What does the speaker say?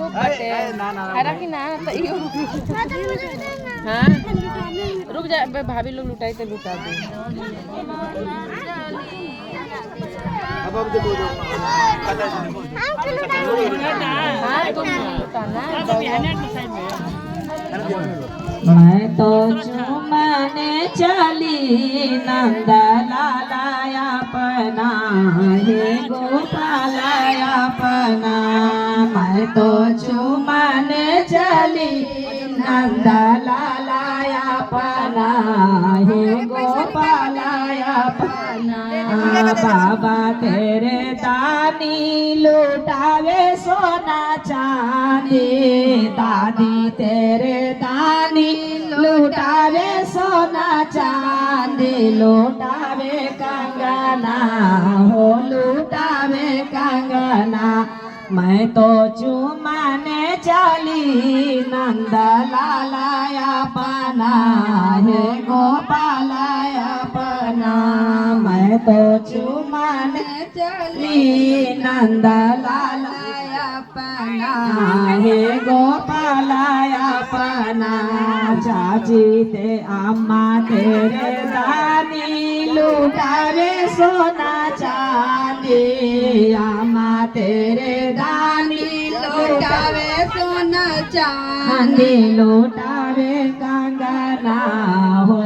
खूब बटे हरा की ना तइयो हाँ रुक जा भाभी लोग लुटाई तो लुटा दे अब देखो मैं तो चुमने चली नंद लालाया पना हे गोपालाया पना मैं तो चुमने चली नंद लालाया पना हे गोपालाया पना बाबा तेरे दानी लुटावे सोना चांदी दादी तेरे दानी लुटावे सोना चांदी लुटावे कंगना हो लुटावे कंगना मैं तो चुमाने चली नंद लालाया पना हे गोपालाया पना मैं तो चुमाने चली नंद लालाया पना हे गोपालाया पना चाची ते अम्मा तेरे दानी लुटावे सोना चांदी अम्मा तेरे दानी लुटावे सोना चांदी लुटावे कंगना हो